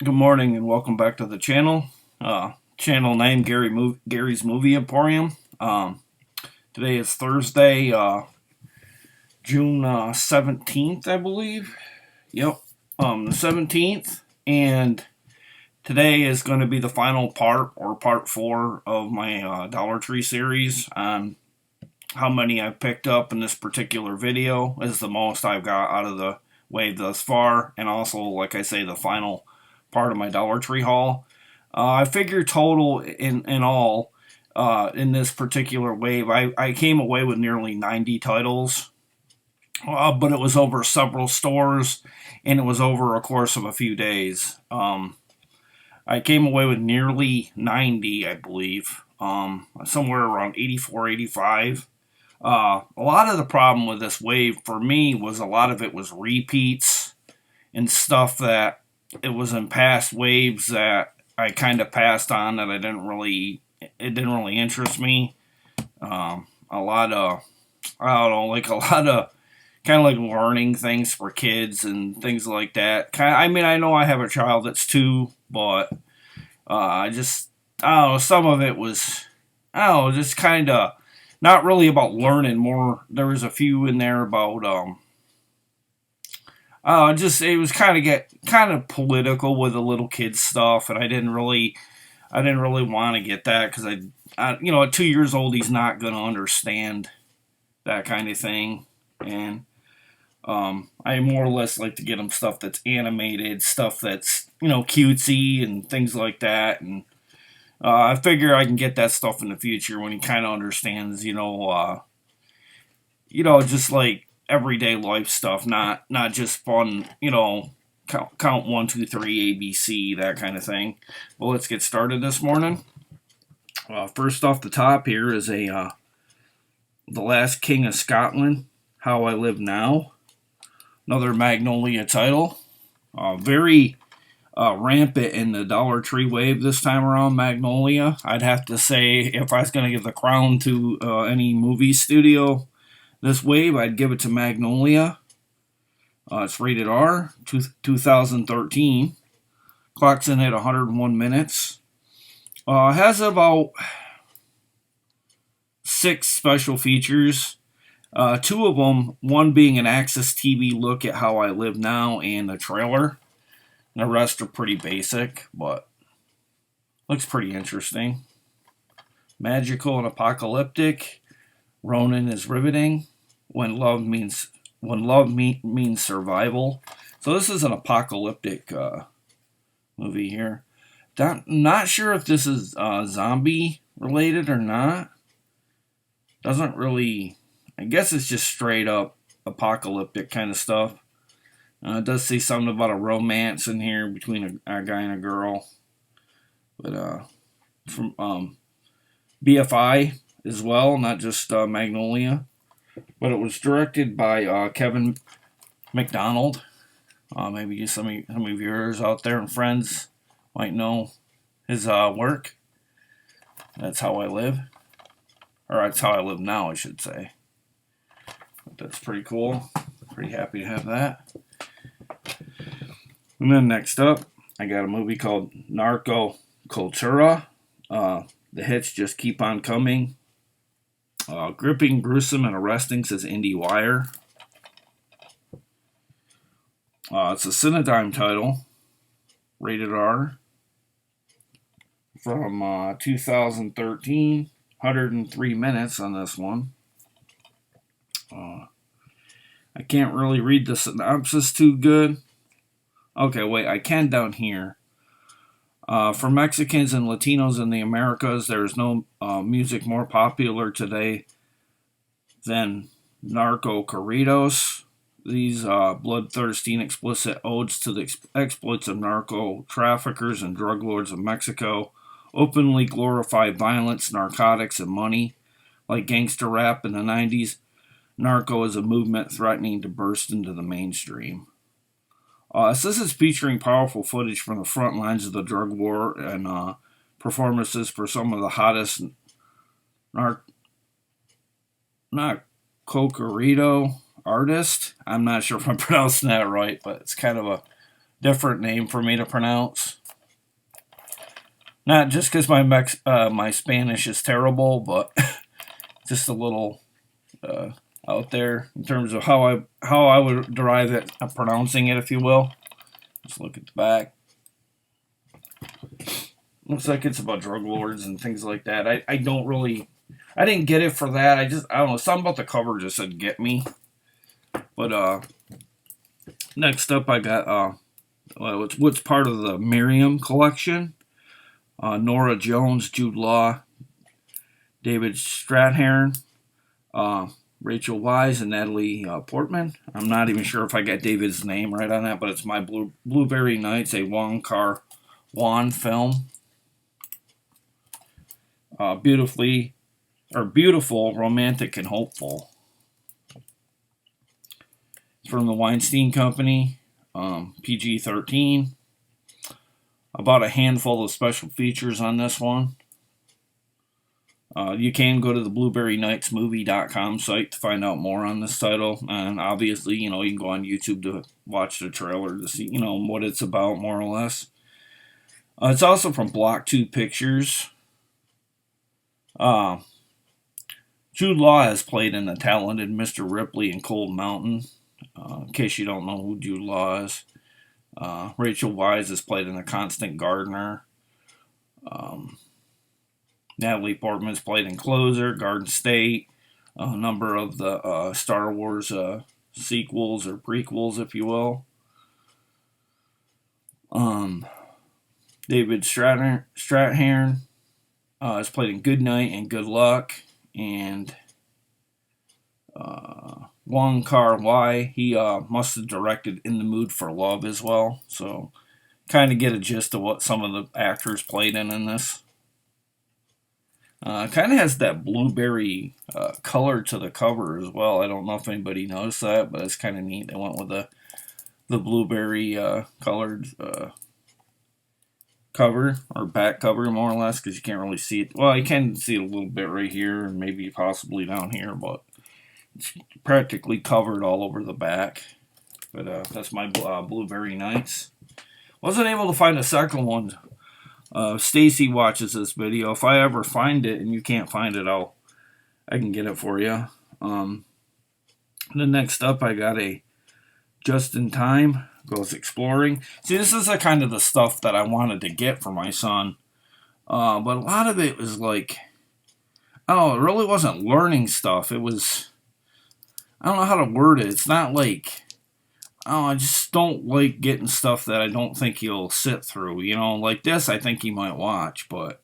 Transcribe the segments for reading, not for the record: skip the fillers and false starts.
Good morning and welcome back to the channel. Channel name Gary's Movie Emporium. Today is Thursday, June 17th, I believe. Yep, the 17th. And today is going to be the final part, or part 4, of my Dollar Tree series on how many I've picked up in this particular video. Is the most I've got out of the way thus far, and also, like I say, the final part of my Dollar Tree haul. I figure total in all in this particular wave, I came away with nearly 90 titles, but it was over several stores and it was over a course of a few days. I came away with nearly 90, I believe, somewhere around 84, 85. A lot of the problem with this wave for me was a lot of it was repeats and stuff that it was in past waves that I kind of passed on that it didn't really interest me. A lot of, I don't know, like a lot of kind of like learning things for kids and things like that. I mean, I know I have a child that's 2, but I don't know, some of it was, I don't know, just kind of not really about learning. More, there was a few in there about just it was kind of political with the little kids stuff, and I didn't really want to get that because at 2 years old he's not gonna understand that kind of thing, and I more or less like to get him stuff that's animated, stuff that's cutesy and things like that, and I figure I can get that stuff in the future when he kind of understands, just like everyday life stuff, not just fun, count 1, 2, 3, ABC, that kind of thing. Well, let's get started this morning. First off the top here is The Last King of Scotland, How I Live Now. Another Magnolia title. Very rampant in the Dollar Tree wave this time around, Magnolia. I'd have to say, if I was going to give the crown to any movie studio this wave, I'd give it to Magnolia. It's rated R, 2013. Clocks in at 101 minutes. Has about 6 special features. 2 of them, one being an Access TV look at How I Live Now and a trailer. The rest are pretty basic, but looks pretty interesting. Magical and apocalyptic. Ronin is riveting. Means survival. So this is an apocalyptic movie here. Not sure if this is zombie related or not. Doesn't really. I guess it's just straight up apocalyptic kind of stuff. It does say something about a romance in here between a guy and a girl. But from BFI as well, not just Magnolia. But it was directed by Kevin McDonald. Maybe some of your viewers out there and friends might know his work. That's How I Live. Or That's How I Live Now, I should say. But that's pretty cool. Pretty happy to have that. And then next up, I got a movie called Narcocultura. The hits just keep on coming. Gripping, gruesome, and arresting, says IndieWire. It's a Cinedigm title, rated R, from 2013. 103 minutes on this one. I can't really read the synopsis too good. Okay, wait, I can down here. For Mexicans and Latinos in the Americas, there is no music more popular today than Narcocorridos. These bloodthirsty and explicit odes to the exploits of narco traffickers and drug lords of Mexico openly glorify violence, narcotics, and money. Like gangster rap in the 90s, narco is a movement threatening to burst into the mainstream. This is featuring powerful footage from the front lines of the drug war and performances for some of the hottest narcocorrido artists. I'm not sure if I'm pronouncing that right, but it's kind of a different name for me to pronounce. Not just because my Spanish is terrible, but just a little out there in terms of how I would derive it, pronouncing it, if you will. Just look at the back. Looks like it's about drug lords and things like that. I didn't get it for that. I don't know, something about the cover just said get me. But next up I got what's part of the Miriam collection. Nora Jones, Jude Law, David Strathairn, Rachel Wise, and Natalie Portman. I'm not even sure if I got David's name right on that, but it's My Blueberry Nights, a Wong Kar-wai film. Beautiful, romantic, and hopeful. It's from the Weinstein Company, PG-13. About a handful of special features on this one. You can go to the BlueberryNightsMovie.com site to find out more on this title. And obviously, you can go on YouTube to watch the trailer to see, what it's about, more or less. It's also from Block 2 Pictures. Jude Law has played in the talented Mr. Ripley in Cold Mountain. In case you don't know who Jude Law is. Rachel Wise has played in The Constant Gardener. Natalie Portman's played in Closer, Garden State, a number of the Star Wars sequels or prequels, if you will. David Strathairn has played in Good Night and Good Luck, and Wong Kar-wai, he must have directed In the Mood for Love as well, so kind of get a gist of what some of the actors played in this. Kind of has that blueberry color to the cover as well. I don't know if anybody noticed that, but it's kind of neat. They went with the blueberry colored cover, or back cover, more or less, because you can't really see it. Well, you can see it a little bit right here, and maybe possibly down here, but it's practically covered all over the back. But that's my Blueberry Nights. Wasn't able to find a second one. Stacy watches this video. If I ever find it and you can't find it, I can get it for you. The next up, I got a Just in Time Goes Exploring. See, this is the kind of the stuff that I wanted to get for my son. But a lot of it was like, it really wasn't learning stuff. It was, I don't know how to word it. It's not like, I just don't like getting stuff that I don't think he'll sit through. Like this, I think he might watch, but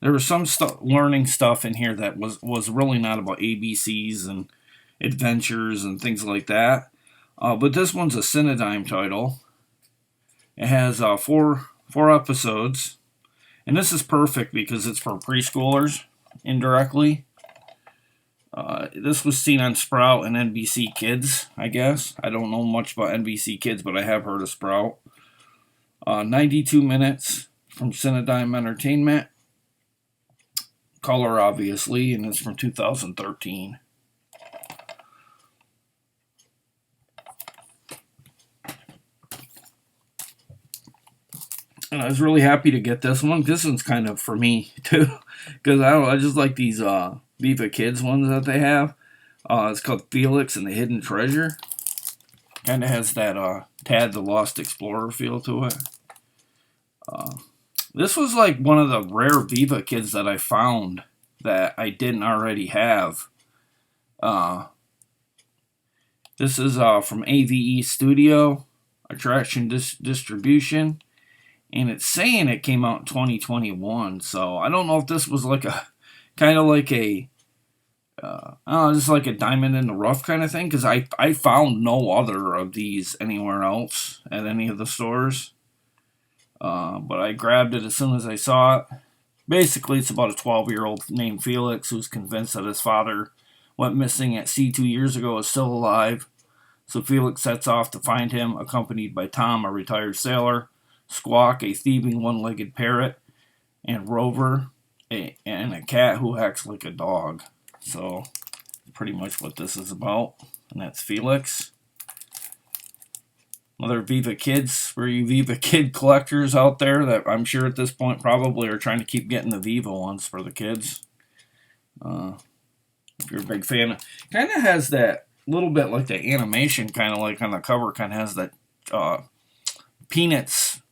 there was some learning stuff in here that was really not about ABCs and adventures and things like that. But this one's a Cinedigm title. It has 4 episodes, and this is perfect because it's for preschoolers indirectly. This was seen on Sprout and NBC Kids, I guess. I don't know much about NBC Kids, but I have heard of Sprout. 92 minutes from Cinedigm Entertainment. Color, obviously, and it's from 2013. And I was really happy to get this one. This one's kind of for me, too. Because I just like these Viva Kids ones that they have. It's called Felix and the Hidden Treasure. Kind of has that Tad the Lost Explorer feel to it. This was like one of the rare Viva Kids that I found that I didn't already have. This is from AVE Studio, Attraction Distribution. And it's saying it came out in 2021. So I don't know if this was like a kind of like a just like a diamond in the rough kind of thing, because I found no other of these anywhere else at any of the stores. But I grabbed it as soon as I saw it. Basically, it's about a 12-year-old named Felix who's convinced that his father went missing at sea 2 years ago is still alive. So Felix sets off to find him, accompanied by Tom, a retired sailor, Squawk, a thieving one-legged parrot, and Rover, and a cat who acts like a dog. So, pretty much what this is about. And that's Felix. other Viva Kids, for you Viva Kid collectors out there that I'm sure at this point probably are trying to keep getting the Viva ones for the kids. If you're a big fan, kind of has that little bit like the animation, kind of like on the cover, kind of has that Peanuts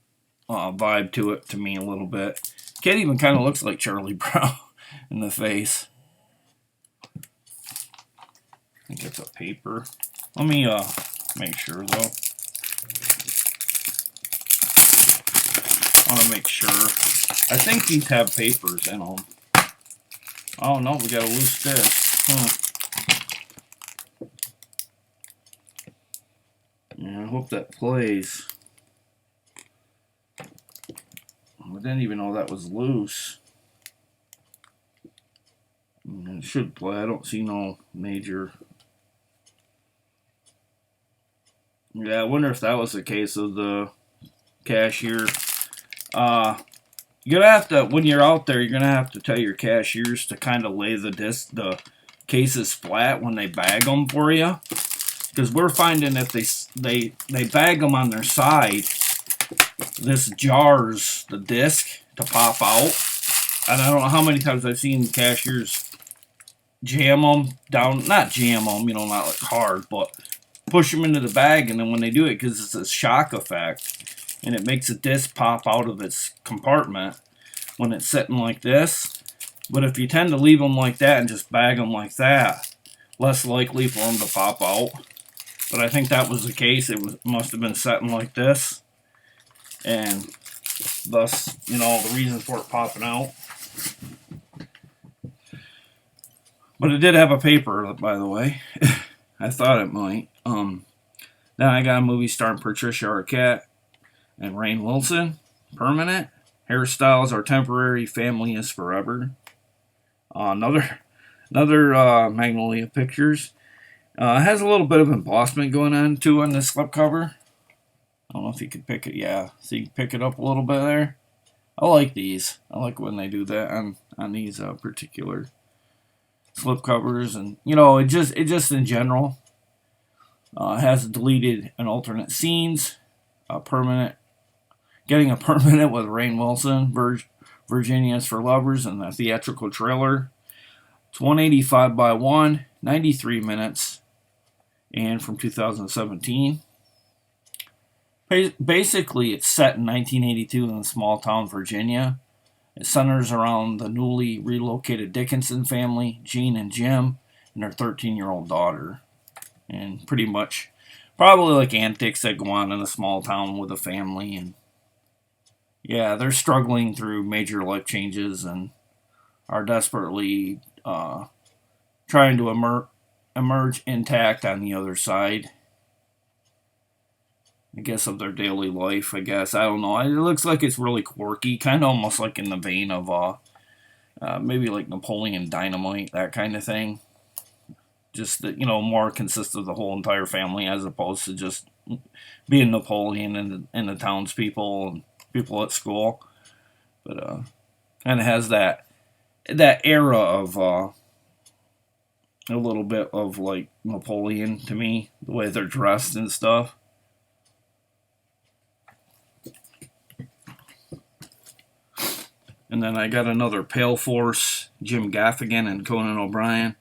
vibe to it to me a little bit. Kid even kind of looks like Charlie Brown in the face. I think it's a paper. Let me make sure though. I want to make sure. I think these have papers in them. Oh no, we got a loose disc. Yeah, I hope that plays. I didn't even know that was loose. It should play. I don't see no major. Yeah, I wonder if that was the case of the cashier. You're gonna have to, when you're out there, you're gonna have to tell your cashiers to kind of lay the cases flat when they bag them for you, because we're finding if they bag them on their side, this jars the disc to pop out. And I don't know how many times I've seen cashiers jam them down, not jam them, not like hard, but push them into the bag, and then when they do it, because it's a shock effect, and it makes the disc pop out of its compartment when it's sitting like this. But if you tend to leave them like that and just bag them like that, less likely for them to pop out. But I think that was the case. Must have been sitting like this, and thus, the reason for it popping out. But it did have a paper, by the way. I thought it might. Then I got a movie starring Patricia Arquette and Rainn Wilson. Permanent. Hairstyles are temporary. Family is forever. Another Magnolia Pictures. It has a little bit of embossment going on too on this slipcover. I don't know if you could pick it. Yeah, so you can pick it up a little bit there. I like these. I like when they do that on these particular slipcovers, and it just in general has deleted and alternate scenes. Getting a permanent with Rainn Wilson, Virginia's for Lovers, and the theatrical trailer. It's 185 by 1, 93 minutes, and from 2017. Basically, it's set in 1982 in a small town, Virginia. It centers around the newly relocated Dickinson family, Jean and Jim, and their 13-year-old daughter. And pretty much, probably like antics that go on in a small town with a family. And yeah, they're struggling through major life changes and are desperately trying to emerge intact on the other side, I guess, of their daily life, I guess. I don't know. It looks like it's really quirky, kind of almost like in the vein of maybe like Napoleon Dynamite, that kind of thing. Just that, more consists of the whole entire family as opposed to just being Napoleon and the townspeople and people at school. But kind of has that era of a little bit of like Napoleon to me, the way they're dressed and stuff. And then I got another Pale Force, Jim Gaffigan and Conan O'Brien.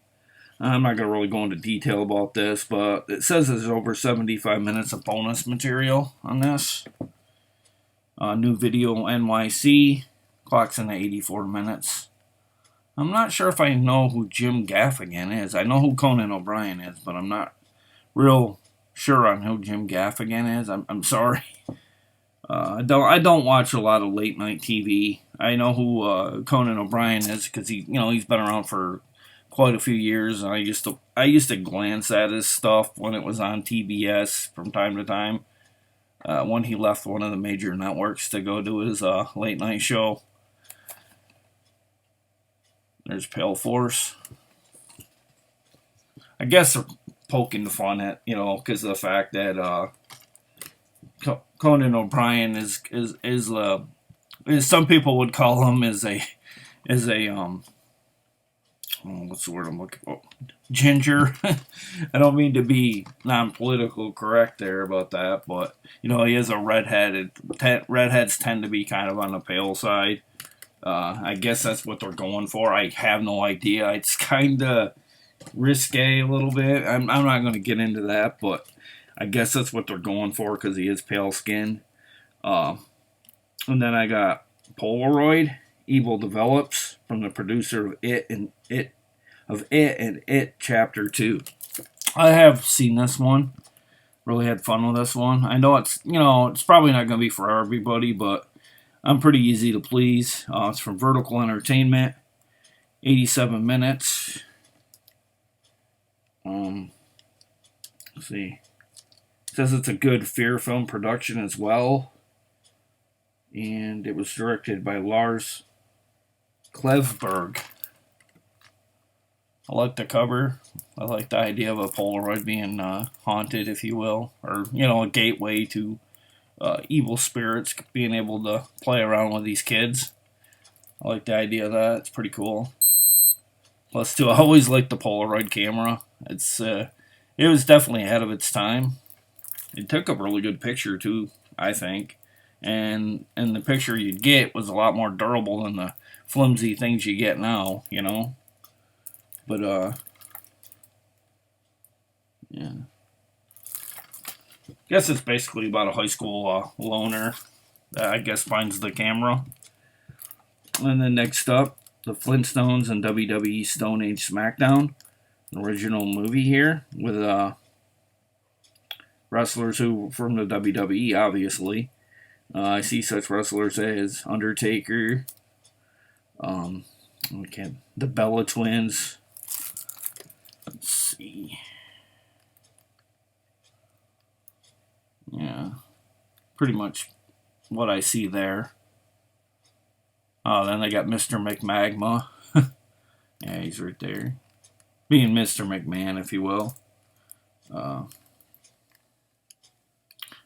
I'm not going to really go into detail about this, but it says there's over 75 minutes of bonus material on this. New video NYC, clocks in at 84 minutes. I'm not sure if I know who Jim Gaffigan is. I know who Conan O'Brien is, but I'm not real sure on who Jim Gaffigan is. I'm sorry. I don't watch a lot of late night TV. I know who Conan O'Brien is because he's been around for quite a few years, and I used to glance at his stuff when it was on TBS from time to time. When he left one of the major networks to go do his late night show. There's Pale Force. I guess they're poking fun at, because of the fact that Conan O'Brien is some people would call him is a what's the word I'm looking for? Ginger. I don't mean to be non-political correct there about that, but he is a redhead. Redheads tend to be kind of on the pale side. I guess that's what they're going for. I have no idea. It's kind of risque a little bit. I'm not going to get into that, but I guess that's what they're going for because he is pale skinned. And then I got Polaroid. Evil develops from the producer of It and It Chapter 2. I have seen this one. Really had fun with this one. I know it's probably not going to be for everybody, but I'm pretty easy to please. It's from Vertical Entertainment. 87 minutes. Let's see. It says it's a good fear film production as well. And it was directed by Lars Klevberg. I like the cover. I like the idea of a Polaroid being haunted, if you will, or a gateway to evil spirits being able to play around with these kids. I like the idea of that. It's pretty cool. Plus, too, I always liked the Polaroid camera. It was definitely ahead of its time. It took a really good picture too, I think. And the picture you'd get was a lot more durable than the flimsy things you get now, But, yeah. Guess it's basically about a high school loner that I guess finds the camera. And then next up, the Flintstones and WWE Stone Age Smackdown. Original movie here with wrestlers who from the WWE, obviously. I see such wrestlers as Undertaker, the Bella Twins. Let's see. Yeah, pretty much what I see there. Then they got Mr. McMagma. Yeah, he's right there. Being Mr. McMahon, if you will.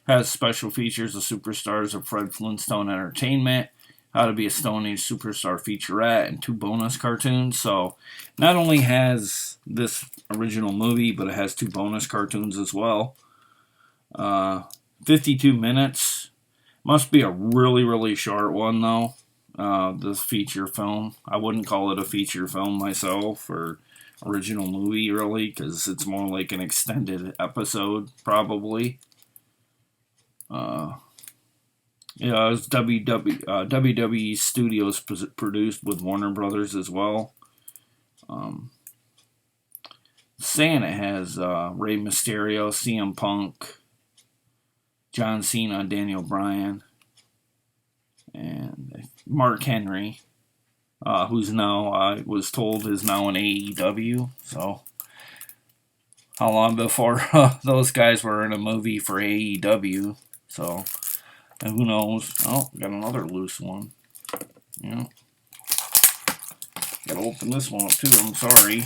Has special features of superstars of Fred Flintstone Entertainment, How to Be a Stone Age Superstar featurette, and 2 bonus cartoons. So, not only has this original movie, but it has 2 bonus cartoons as well. 52 minutes. Must be a really, really short one, though. This feature film. I wouldn't call it a feature film myself, or original movie, really, because it's more like an extended episode, probably. It was WWE Studios produced with Warner Brothers as well. Saying it has Rey Mysterio, CM Punk, John Cena, Daniel Bryan, and Mark Henry, who's now, I was told, is now in AEW. So, how long before those guys were in a movie for AEW? So, and who knows? Oh, got another loose one. Gotta open this one up too, I'm sorry.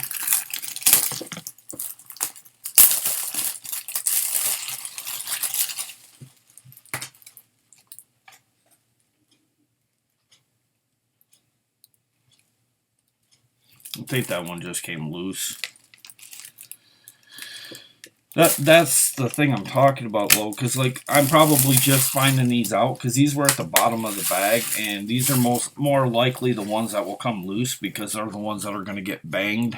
I think that one just came loose. That's the thing I'm talking about, though, because I'm probably just finding these out because these were at the bottom of the bag, and these are more likely the ones that will come loose because they're the ones that are going to get banged.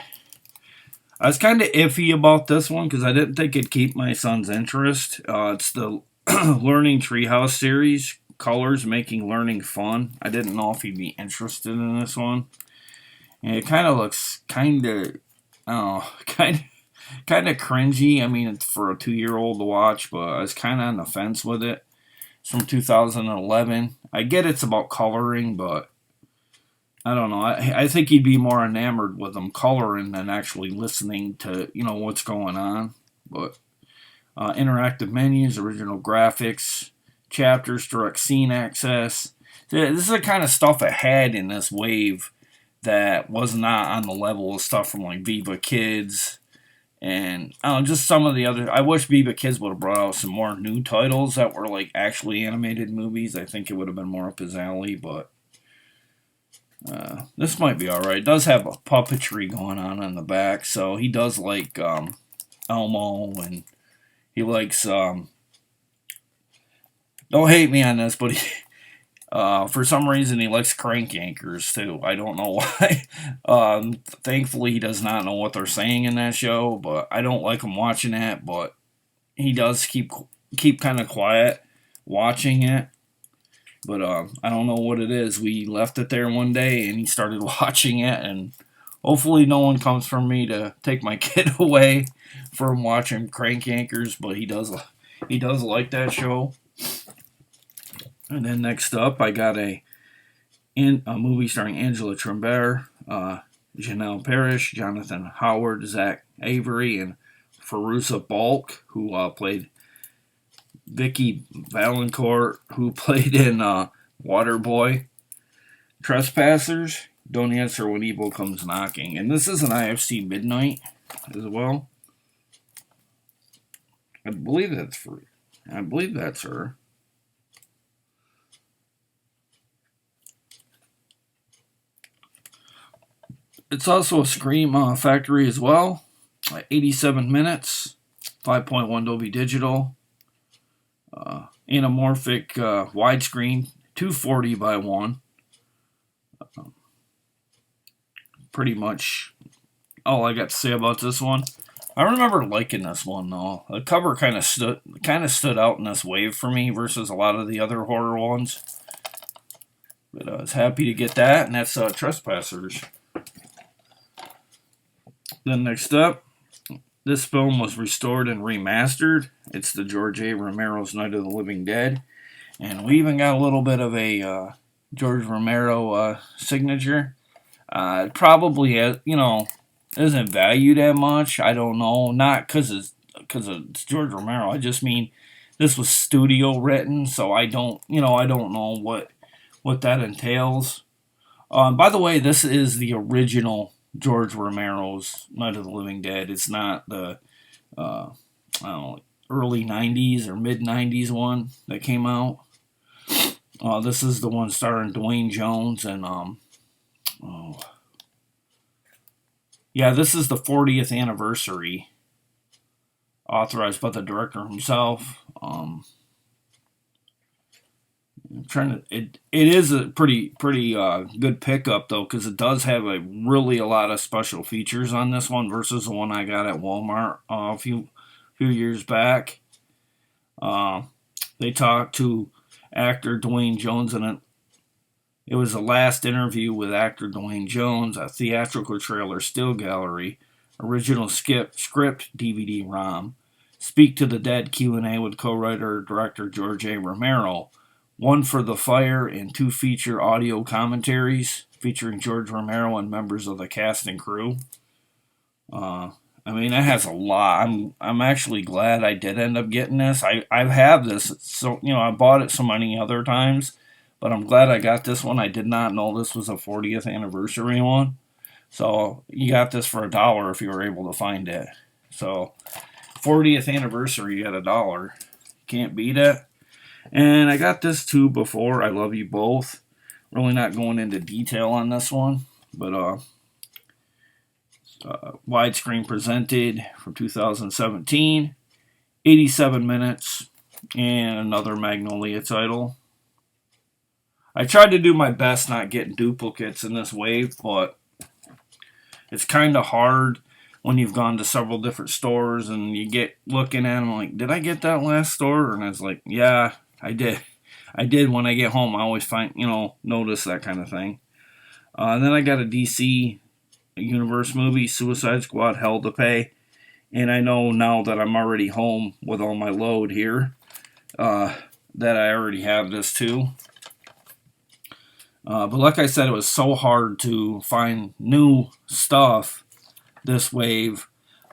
I was kind of iffy about this one because I didn't think it'd keep my son's interest. It's the Learning Treehouse series, Colors Making Learning Fun. I didn't know if he'd be interested in this one. And it kind of looks kind of cringy. I mean, it's for a 2-year-old to watch, but I was kind of on the fence with it. It's from 2011. I get it's about coloring, but I don't know. I think he'd be more enamored with them coloring than actually listening to, what's going on. But interactive menus, original graphics, chapters, direct scene access. This is the kind of stuff I had in this wave that was not on the level of stuff from Viva Kids. And just some of the other. I wish Viva Kids would have brought out some more new titles that were actually animated movies. I think it would have been more up his alley, but This might be alright. It does have a puppetry going on in the back, so he does like Elmo, and he likes. Don't hate me on this, but for some reason he likes crank anchors too. I don't know why. Thankfully, he does not know what they're saying in that show, but I don't like him watching that. But he does keep kind of quiet watching it. But I don't know what it is. We left it there one day, and he started watching it, and hopefully no one comes for me to take my kid away from watching crank anchors. But he does like that show. And then next up, I got a movie starring Angela Tremblay, Janelle Parrish, Jonathan Howard, Zach Avery, and Fairuza Balk, who played Vicky Valancourt, who played in Waterboy. Trespassers, Don't Answer When Evil Comes Knocking. And this is an IFC Midnight as well. I believe that's free. I believe that's her. It's also a Scream Factory as well. 87 minutes, 5.1 Dolby Digital, anamorphic widescreen, 240 by 1. Pretty much all I got to say about this one. I remember liking this one though. The cover kind of stood out in this wave for me versus a lot of the other horror ones. But I was happy to get that, and that's Trespassers. Then next up, this film was restored and remastered. It's the George A. Romero's Night of the Living Dead. And we even got a little bit of a George Romero signature. It probably, isn't valued that much. I don't know. Not because it's George Romero. I just mean this was studio written, so I don't know what that entails. By the way, this is the original George Romero's Night of the Living Dead. It's not the early 90s or mid 90s one that came out. This is the one starring Dwayne Jones and this is the 40th anniversary, authorized by the director himself. It is a pretty good pickup though, because it does have a lot of special features on this one versus the one I got at Walmart a few years back. They talked to actor Dwayne Jones, and it was the last interview with actor Dwayne Jones, a theatrical trailer still gallery, original script DVD-ROM, Speak to the Dead Q&A with co-writer director George A. Romero, one for the fire, and 2 feature audio commentaries featuring George Romero and members of the cast and crew. That has a lot. I'm actually glad I did end up getting this. I have this, so I bought it so many other times, but I'm glad I got this one. I did not know this was a 40th anniversary one, so you got this for $1 if you were able to find it. So 40th anniversary, you got $1. Can't beat it. And I got this too before. I Love You Both. Really not going into detail on this one, but widescreen presented from 2017, 87 minutes, and another Magnolia title. I tried to do my best not getting duplicates in this wave, but it's kind of hard when you've gone to several different stores and you get looking at them like, did I get that last store? And I was like, yeah, I did. When I get home, I always notice that kind of thing. And then I got a DC Universe movie, Suicide Squad, Hell to Pay. And I know now that I'm already home with all my load here, that I already have this too. But like I said, it was so hard to find new stuff this wave.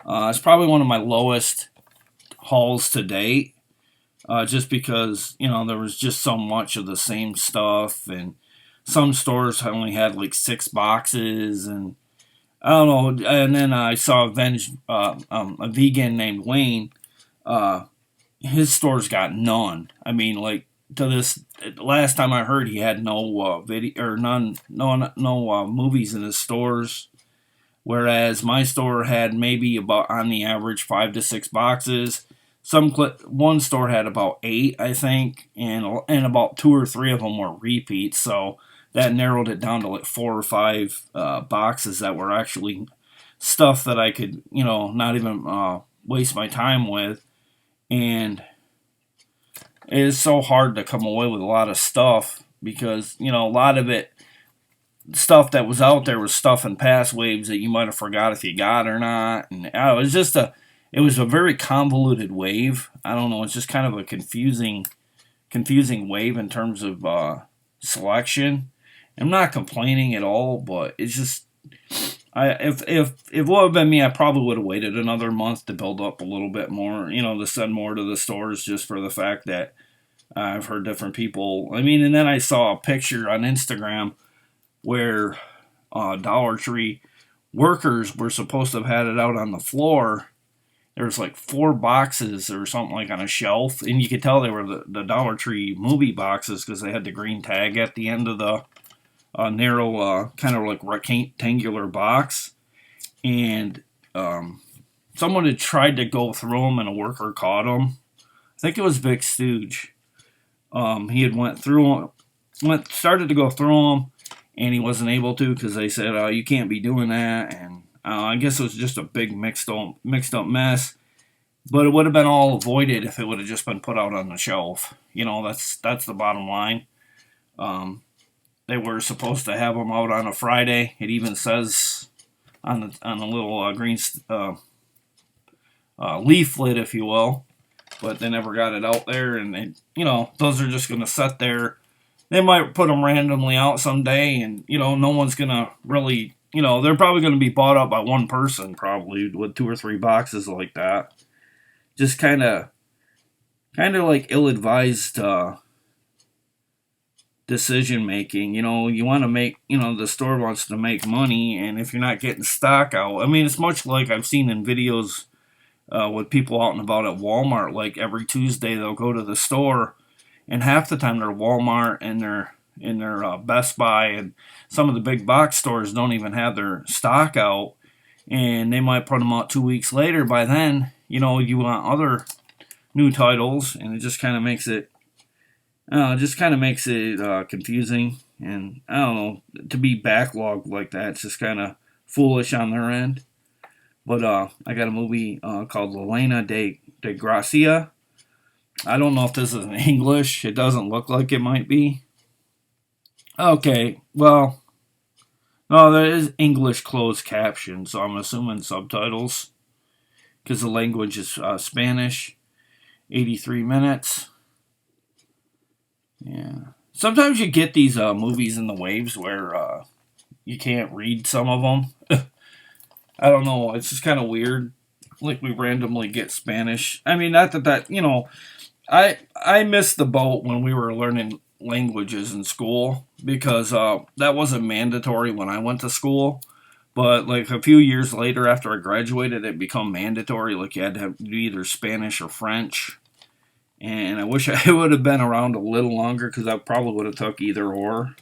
It's probably one of my lowest hauls to date. Just because, there was just so much of the same stuff, and some stores only had like 6 boxes, and I don't know. And then I saw a vegan named Wayne. His store's got none. to this last time I heard, he had no video or no movies in his stores. Whereas my store had maybe about on the average 5 to 6 boxes. One store had about 8, I think, and about 2 or 3 of them were repeats. So that narrowed it down to like 4 or 5 boxes that were actually stuff that I could, not even waste my time with. And it is so hard to come away with a lot of stuff because, a lot of it, stuff that was out there was stuff in past waves that you might have forgot if you got or not. And it was a very convoluted wave. I don't know, it's just kind of a confusing wave in terms of selection. I'm not complaining at all, but it's just, if it would have been me, I probably would have waited another month to build up a little bit more, to send more to the stores, just for the fact that I've heard different people. I mean, and then I saw a picture on Instagram where Dollar Tree workers were supposed to have had it out on the floor. There was like 4 boxes or something like on a shelf, and you could tell they were the Dollar Tree movie boxes because they had the green tag at the end of the narrow, kind of like rectangular box. And someone had tried to go through them, and a worker caught him. I think it was Vic Stooge. He had started to go through them, and he wasn't able to because they said, you can't be doing that. And I guess it was just a big mixed up mess. But it would have been all avoided if it would have just been put out on the shelf. That's the bottom line. They were supposed to have them out on a Friday. It even says on the little green leaflet, if you will. But they never got it out there. And, those are just going to sit there. They might put them randomly out someday, and, no one's going to really, they're probably going to be bought up by one person, probably, with 2 or 3 boxes like that. Just kind of like ill-advised decision making. You want to make, the store wants to make money, and if you're not getting stock out, I mean, it's much like I've seen in videos with people out and about at Walmart. Like every Tuesday, they'll go to the store, and half the time they're Walmart and they're in their Best Buy, and some of the big box stores don't even have their stock out, and they might put them out 2 weeks later. By then, you want other new titles, and it just kind of makes it, confusing. And I don't know, to be backlogged like that, it's just kind of foolish on their end. But I got a movie called Lalena de Gracia. I don't know if this is in English. It doesn't look like it might be. Okay, well, no, there is English closed caption, so I'm assuming subtitles, because the language is Spanish. 83 minutes. Yeah. Sometimes you get these movies in the waves where you can't read some of them. I don't know. It's just kind of weird. Like we randomly get Spanish. I mean, not that I missed the boat when we were learning languages in school, because that wasn't mandatory when I went to school. But like a few years later, after I graduated, it became mandatory. Like you had to do either Spanish or French. And I wish I would have been around a little longer, because I probably would have took either or.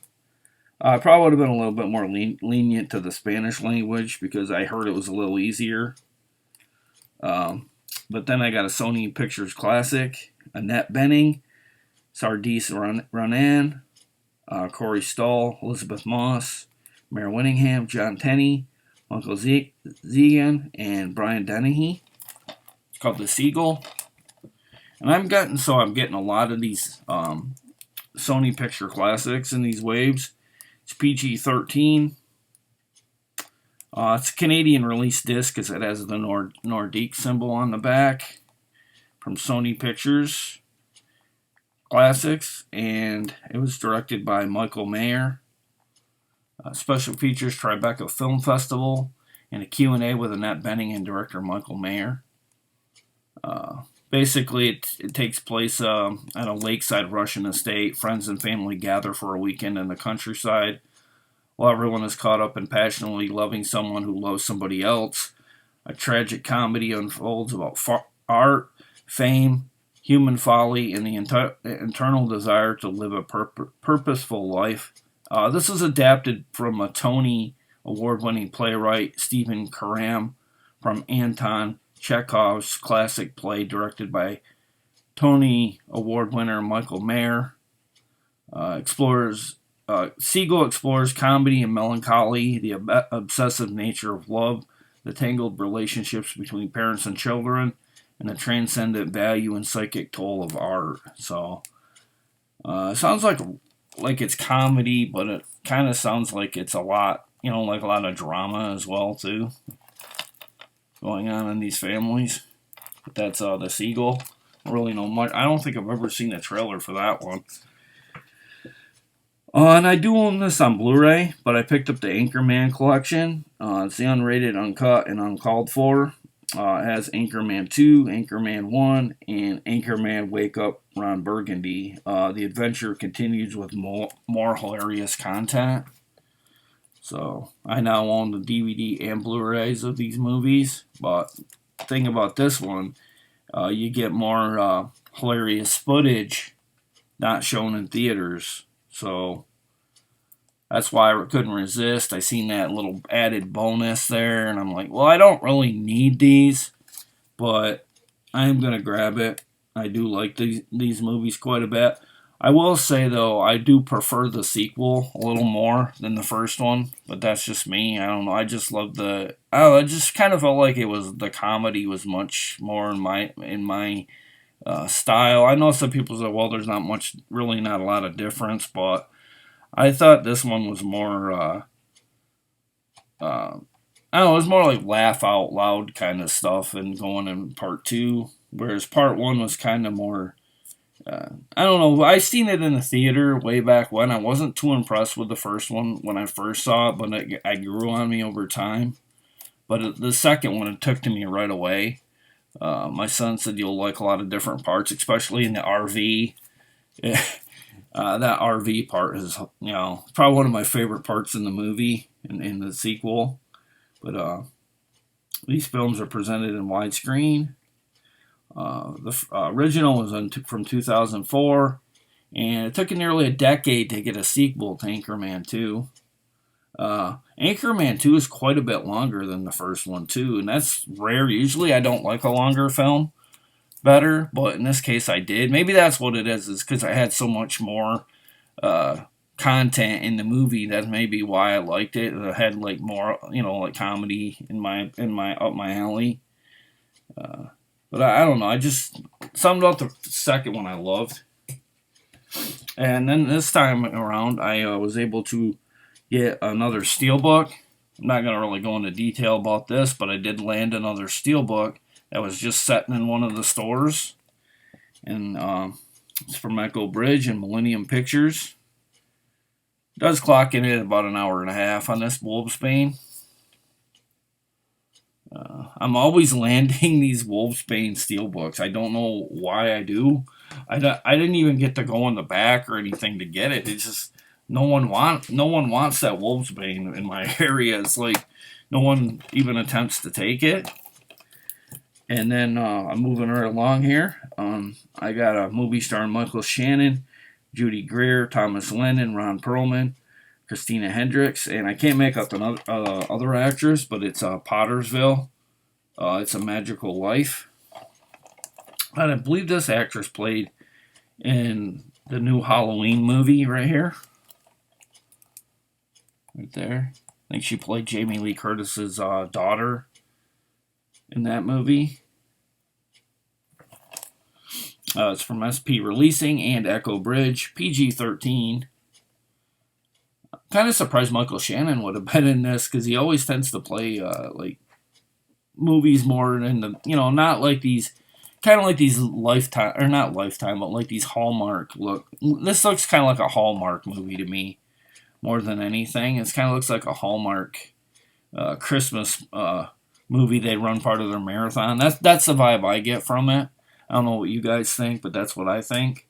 I probably would have been a little bit more lenient to the Spanish language, because I heard it was a little easier. But then I got a Sony Pictures Classic, Annette Bening, Sardis Ronan, Corey Stoll, Elizabeth Moss, Mare Winningham, John Tenney, Uncle Zegan, and Brian Dennehy. It's called The Seagull. And I'm getting a lot of these Sony Picture Classics in these waves. It's PG-13. It's a Canadian release disc because it has the Nordique symbol on the back from Sony Pictures Classics, and it was directed by Michael Mayer. Special features Tribeca Film Festival and a Q&A with Annette Bening and director Michael Mayer. Basically, it takes place at a lakeside Russian estate. Friends and family gather for a weekend in the countryside. While everyone is caught up in passionately loving someone who loves somebody else, a tragic comedy unfolds about art, fame, human folly, and the internal desire to live a purposeful life. This was adapted from a Tony Award-winning playwright Stephen Karam from Anton Chekhov's classic play directed by Tony Award winner Michael Mayer. Seagull explores comedy and melancholy, the obsessive nature of love, the tangled relationships between parents and children, and the transcendent value and psychic toll of art. So, it sounds like it's comedy, but it kind of sounds like it's a lot, like a lot of drama as well too, going on in these families. But that's the Seagull. I don't really know much. I don't think I've ever seen a trailer for that one. And I do own this on Blu-ray, but I picked up the Anchorman Collection. It's the unrated, uncut, and uncalled for. It has Anchorman 2, Anchorman 1, and Anchorman Wake Up Ron Burgundy. The adventure continues with more hilarious content. So, I now own the DVD and Blu-rays of these movies. But the thing about this one, you get more hilarious footage not shown in theaters. So that's why I couldn't resist. I seen that little added bonus there, and I'm like, well, I don't really need these, but I'm going to grab it. I do like these movies quite a bit. I will say, though, I do prefer the sequel a little more than the first one, but that's just me. I don't know. I just love I just kind of felt like the comedy was much more in my style. I know some people say, well, there's not a lot of difference, but I thought this one was more, I don't know, it was more like laugh out loud kind of stuff and going in part 2, whereas part 1 was kind of more, I don't know, I seen it in the theater way back when. I wasn't too impressed with the first one when I first saw it, but it grew on me over time. But the second one, it took to me right away. My son said you'll like a lot of different parts, especially in the RV. That RV part is, probably one of my favorite parts in the movie and in the sequel. But these films are presented in widescreen. The original was from 2004, and it took nearly a decade to get a sequel to Anchorman 2. Anchorman 2 is quite a bit longer than the first one, too, and that's rare. Usually I don't like a longer film better, but in this case I did. Maybe that's what it is because I had so much more content in the movie. That's maybe why I liked it. I had like more, like comedy in my up my alley. But I don't know. I just something about the second one I loved. And then this time around, I was able to get another steelbook. I'm not going to really go into detail about this, but I did land another steelbook that was just sitting in one of the stores. And it's from Echo Bridge and Millennium Pictures. It does clock in at about an hour and a half on this Wolfsbane. I'm always landing these Wolfsbane steelbooks. I don't know why I do. I didn't even get to go in the back or anything to get it. It's just no one wants that Wolfsbane in my area. It's like no one even attempts to take it. And then I'm moving right along here. I got a movie starring Michael Shannon, Judy Greer, Thomas Lennon, Ron Perlman, Christina Hendricks, and I can't make out the other actress, but it's Pottersville. It's a Magical Life. And I believe this actress played in the new Halloween movie right here. Right there. I think she played Jamie Lee Curtis's daughter in that movie. It's from SP Releasing and Echo Bridge, PG-13. Kind of surprised Michael Shannon would have been in this because he always tends to play like movies more in the, not like these, kind of like these Lifetime, or not Lifetime, but like these Hallmark look. This looks kind of like a Hallmark movie to me more than anything. It kind of looks like a Hallmark Christmas movie they run part of their marathon. That's the vibe I get from it. I don't know what you guys think, but that's what I think.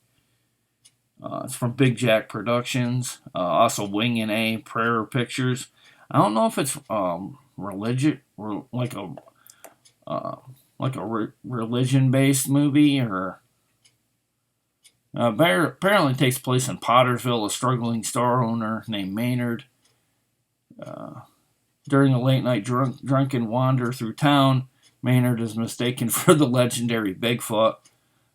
It's from Big Jack Productions. Also Wing and A, Prayer Pictures. I don't know if it's religion-based movie or Apparently takes place in Pottersville. A struggling store owner named Maynard, during a late night drunken wander through town, Maynard is mistaken for the legendary Bigfoot,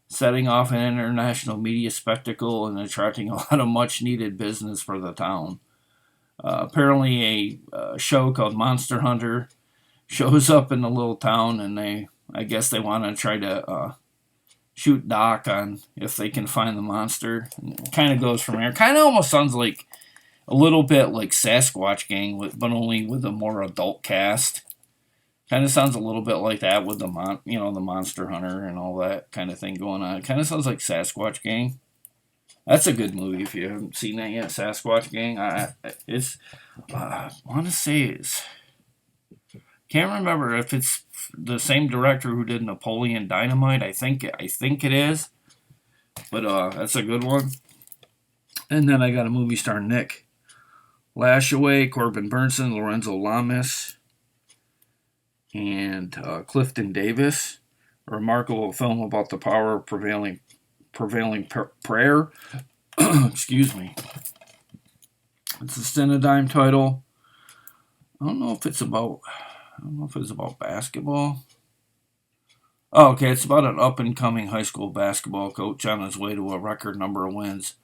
setting off an international media spectacle and attracting a lot of much needed business for the town. Apparently, a show called Monster Hunter shows up in the little town, and I guess they want to try to shoot Doc on if they can find the monster. And it kind of goes from there. Kind of almost sounds like a little bit like Sasquatch Gang, but only with a more adult cast. Kind of sounds a little bit like that with the the Monster Hunter and all that kind of thing going on. It kind of sounds like Sasquatch Gang. That's a good movie if you haven't seen that yet. Sasquatch Gang. I want to say it's. Can't remember if it's the same director who did Napoleon Dynamite. I think it is. But that's a good one. And then I got a movie starring Nick Lashaway, Corbin Burnson, Lorenzo Lamas, and Clifton Davis. A remarkable film about the power of prevailing prayer. Excuse me. It's a Cinedime title. I don't know if it's about basketball. Oh, okay, it's about an up-and-coming high school basketball coach on his way to a record number of wins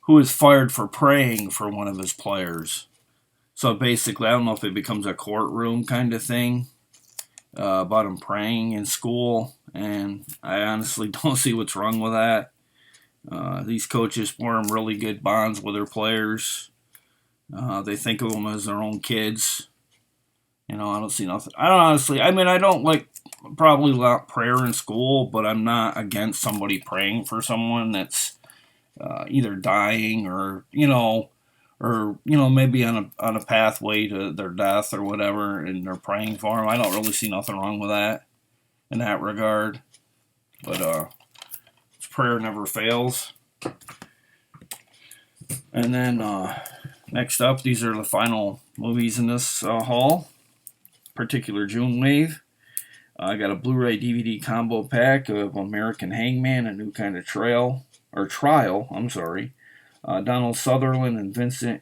who is fired for praying for one of his players. So basically, I don't know if it becomes a courtroom kind of thing about him praying in school, and I honestly don't see what's wrong with that. These coaches form really good bonds with their players. They think of them as their own kids. I don't see nothing. I don't like prayer in school, but I'm not against somebody praying for someone that's either dying or maybe on a pathway to their death or whatever, and they're praying for them. I don't really see nothing wrong with that in that regard. But prayer never fails. And then next up, these are the final movies in this haul. Particular June wave. I got a Blu-ray DVD combo pack of American Hangman, A New Kind of Trial. Donald Sutherland and Vincent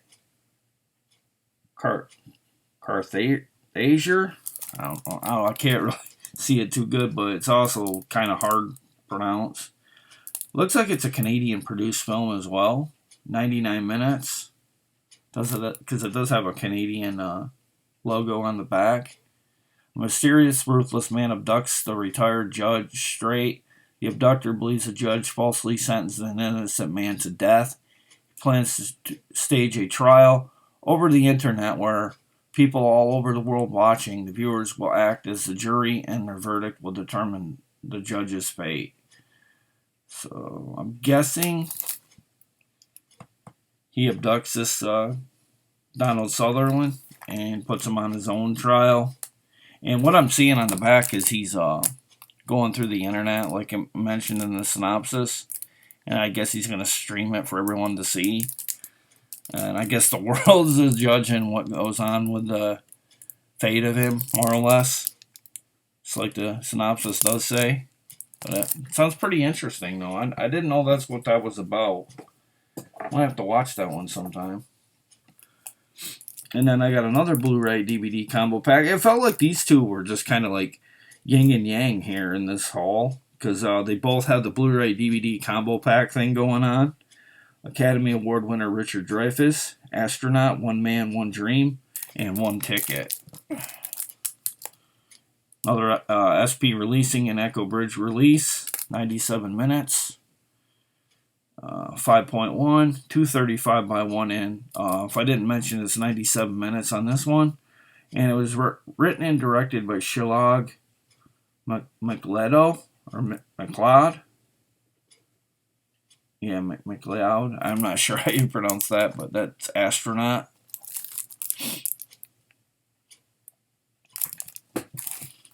Carthager. I don't know. I can't really see it too good, but it's also kind of hard to pronounce. Looks like it's a Canadian-produced film as well. 99 minutes. Because it does have a Canadian logo on the back. A mysterious, ruthless man abducts the retired Judge Straight. The abductor believes the judge falsely sentenced an innocent man to death. He plans to stage a trial over the internet where people all over the world watching, the viewers will act as the jury, and their verdict will determine the judge's fate. So I'm guessing he abducts this Donald Sutherland and puts him on his own trial. And what I'm seeing on the back is he's going through the internet, like I mentioned in the synopsis. And I guess he's going to stream it for everyone to see. And I guess the world is judging what goes on with the fate of him, more or less. Just like the synopsis does say. But it sounds pretty interesting, though. I didn't know that's what that was about. I'll have to watch that one sometime. And then I got another Blu-ray DVD combo pack. It felt like these two were just kind of like yin and yang here in this haul. Because they both have the Blu-ray DVD combo pack thing going on. Academy Award winner Richard Dreyfuss, Astronaut, One Man, One Dream, and One Ticket. Another SP releasing an Echo Bridge release, 97 minutes. 5.1, 235 by 1 in. If I didn't mention, it's 97 minutes on this one. And it was written and directed by Shilog McLeod, or McLeod. Yeah, McLeod. I'm not sure how you pronounce that, but that's Astronaut.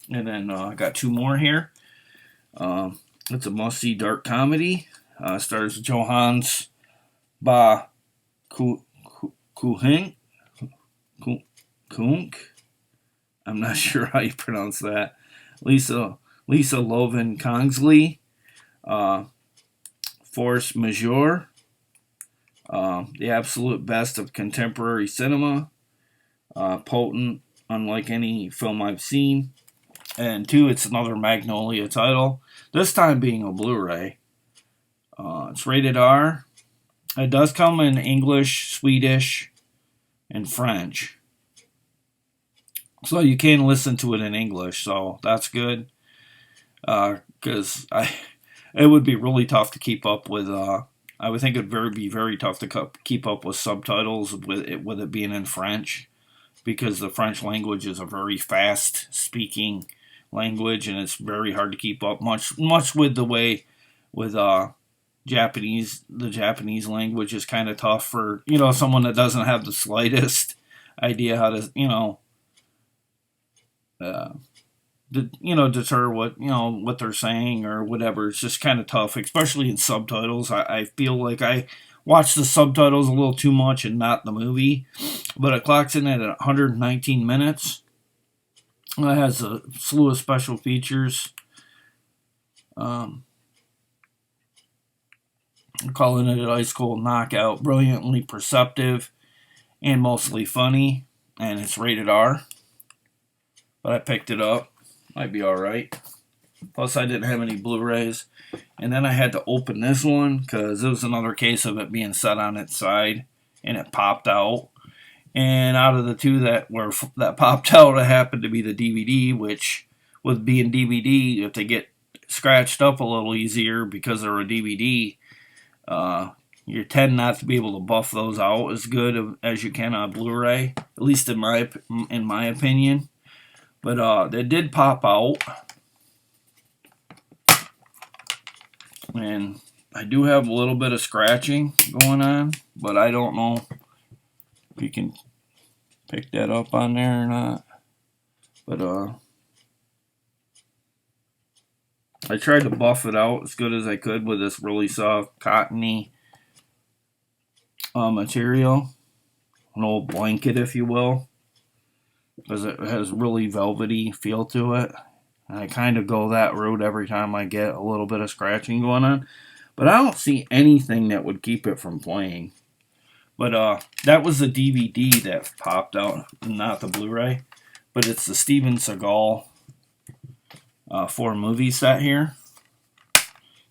And then I got two more here. It's a must-see dark comedy. Stars Johannes Ba Kunk. I'm not sure how you pronounce that. Lisa Loven Kongsley. Force Majeure, the absolute best of contemporary cinema, potent, unlike any film I've seen. And 2, it's another Magnolia title, this time being a Blu-ray. It's rated R. It does come in English, Swedish, and French. So you can listen to it in English, so that's good. Because it would be really tough to keep up with. I would think it'd be very tough to keep up with subtitles with it being in French, because the French language is a very fast speaking language, and it's very hard to keep up much with the way with Japanese. The Japanese language is kind of tough for someone that doesn't have the slightest idea how to deter what they're saying or whatever. It's just kind of tough, especially in subtitles. I feel like I watch the subtitles a little too much and not the movie, but it clocks in at 119 minutes. It has a slew of special features. I'm calling it an ice cold knockout, brilliantly perceptive and mostly funny, and it's rated R. But I picked it up. Might be alright. Plus, I didn't have any Blu-rays. And then I had to open this one because it was another case of it being set on its side and it popped out. And out of the 2 that popped out, it happened to be the DVD, which, with being DVD, if they get scratched up a little easier because they're a DVD, you tend not to be able to buff those out as good as you can on Blu-ray, at least in my opinion. But they did pop out, and I do have a little bit of scratching going on, but I don't know if you can pick that up on there or not. But I tried to buff it out as good as I could with this really soft cottony material, an old blanket, if you will, because it has really velvety feel to it. And I kind of go that route every time I get a little bit of scratching going on. But I don't see anything that would keep it from playing. But that was the DVD that popped out, not the Blu-ray. But it's the Steven Seagull 4 movie set here.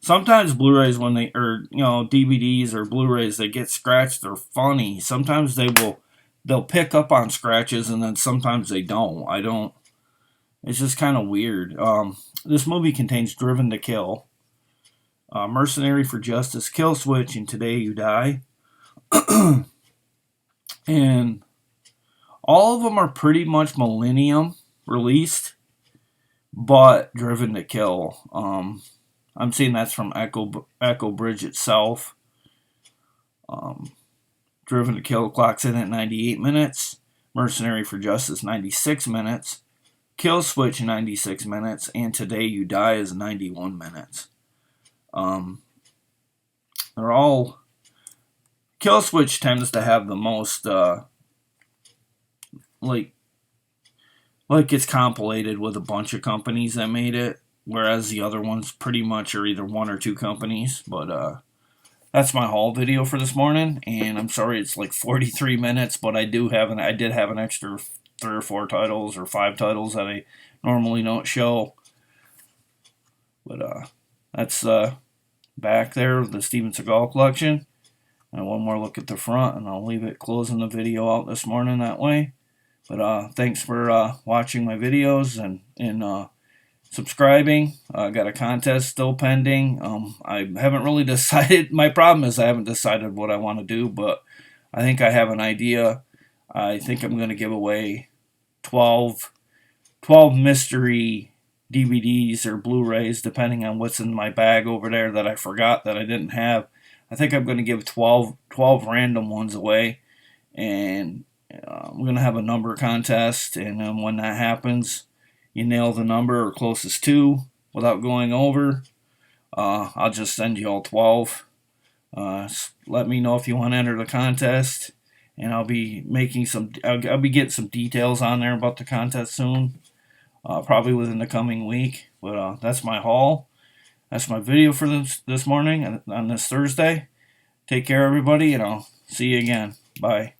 Sometimes Blu-rays, when they, or DVDs or Blu-rays, they get scratched, they're funny. Sometimes they'll pick up on scratches, and then sometimes they don't. It's just kind of weird. This movie contains Driven to Kill, Mercenary for Justice, Kill Switch, and Today You Die. And all of them are pretty much Millennium released, but Driven to Kill. I'm seeing that's from Echo Bridge itself. Driven to Kill clocks in at 98 minutes. Mercenary for Justice, 96 minutes. Kill Switch, 96 minutes. And Today You Die is 91 minutes. They're all... Kill Switch tends to have the most, like it's compilated with a bunch of companies that made it, whereas the other ones pretty much are either 1 or 2 companies. But that's my haul video for this morning, and I'm sorry it's like 43 minutes, but I did have an extra 3 or 4 titles or 5 titles that I normally don't show. But that's back there, the Steven Seagull collection. And one more look at the front, and I'll leave it closing the video out this morning that way. But thanks for watching my videos and subscribing. I got a contest still pending. I haven't really decided. My problem is I haven't decided what I want to do, but I think I have an idea. I think I'm going to give away 12 mystery DVDs or Blu-rays, depending on what's in my bag over there that I forgot that I didn't have. I think I'm going to give 12 random ones away, and I'm going to have a number contest, and then when that happens, you nail the number or closest to without going over, I'll just send you all 12. Let me know if you want to enter the contest, and I'll be getting some details on there about the contest soon, probably within the coming week. But that's my haul. that's my video for this morning on this Thursday. Take care, everybody, and I'll see you again. Bye.